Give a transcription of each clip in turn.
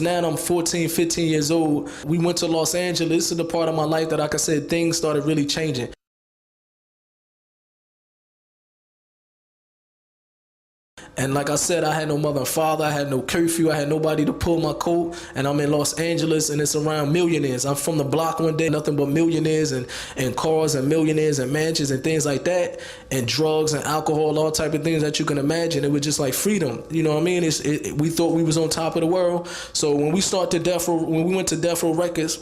Now I'm 14, 15 years old. We went to Los Angeles. This is the part of my life that, like I said, things started really changing. And like I said, I had no mother and father, I had no curfew, I had nobody to pull my coat, and I'm in Los Angeles and it's around millionaires. I'm from the block one day, nothing but millionaires and cars and millionaires and mansions and things like that, and drugs and alcohol, all type of things that you can imagine. It was just like freedom, you know what I mean? We thought we was on top of the world. So when we went to Death Row Records,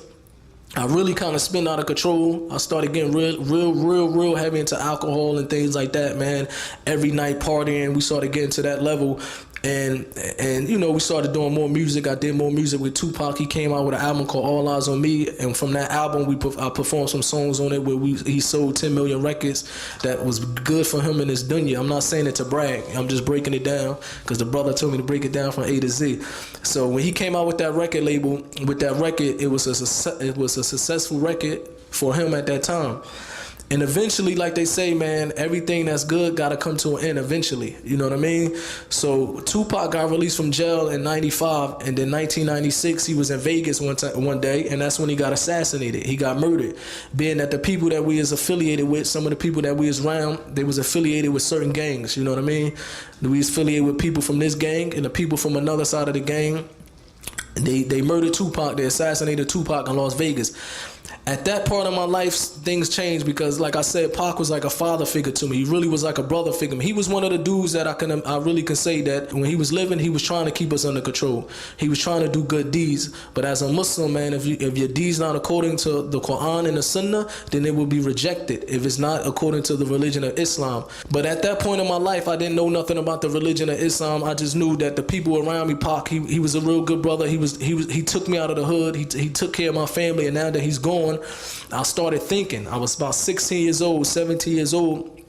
I really kind of spun out of control. I started getting real heavy into alcohol and things like that, man. Every night partying, we started getting to that level. And you know, we started doing more music. I did more music with Tupac. He came out with an album called All Eyes on Me, and from that album, I performed some songs on it where he sold 10 million records. That was good for him in his dunya. I'm not saying it to brag. I'm just breaking it down because the brother told me to break it down from A to Z. So when he came out with that record label, with that record, it was a successful record for him at that time. And eventually, like they say, man, everything that's good got to come to an end eventually. You know what I mean? So Tupac got released from jail in 95, and then 1996, he was in Vegas one day, and that's when he got assassinated. He got murdered. Being that the people that we is affiliated with, some of the people that we is around, they was affiliated with certain gangs. You know what I mean? We was affiliated with people from this gang and the people from another side of the gang. They murdered Tupac. They assassinated Tupac in Las Vegas. At that part of my life, things changed because, like I said, Pac was like a father figure to me. He really was like a brother figure. He was one of the dudes that I really can say that when he was living, he was trying to keep us under control. He was trying to do good deeds. But as a Muslim, man, if your deeds not according to the Quran and the Sunnah, then it will be rejected if it's not according to the religion of Islam. But at that point in my life, I didn't know nothing about the religion of Islam. I just knew that the people around me, Pac, he was a real good brother. He took me out of the hood. He took care of my family, and now that he's gone, I started thinking. I was about 16 years old, 17 years old,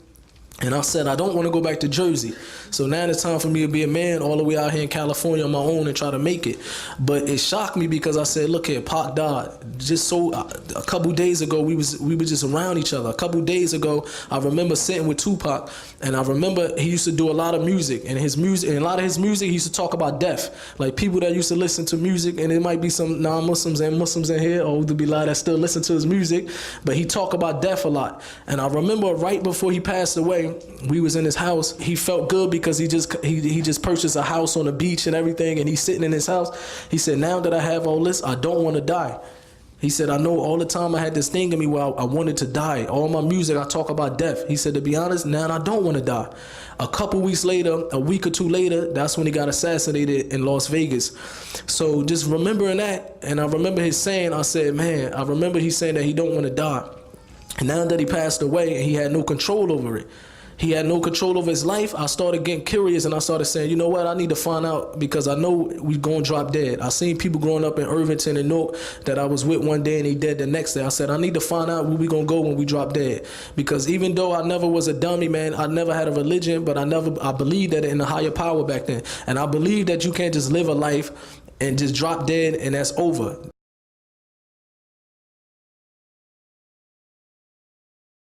and I said, I don't want to go back to Jersey. So now it's time for me to be a man all the way out here in California on my own and try to make it. But it shocked me because I said, look here, Pac died. Just so a couple days ago, we were just around each other. A couple days ago, I remember sitting with Tupac, and I remember he used to do a lot of music. And a lot of his music, he used to talk about death. Like people that used to listen to music, and there might be some non-Muslims and Muslims in here, or there be a lot that still listen to his music, but he talk about death a lot. And I remember right before he passed away, we was in his house. He felt good because he just purchased a house on the beach and everything, and he's sitting in his house. He said, now that I have all this, I don't want to die. He said, I know all the time I had this thing in me where I wanted to die. All my music, I talk about death. He said, to be honest, now I don't want to die. A couple weeks later, a week or two later, that's when he got assassinated in Las Vegas. So just remembering that, and I remember his saying, I said, man, I remember he saying that he don't want to die. And now that he passed away and he had no control over it, he had no control over his life, I started getting curious and I started saying, you know what, I need to find out because I know we gonna drop dead. I seen people growing up in Irvington and Newark that I was with one day and he dead the next day. I said, I need to find out where we gonna go when we drop dead. Because even though I never was a dummy, man, I never had a religion, but I believed that in a higher power back then. And I believe that you can't just live a life and just drop dead and that's over.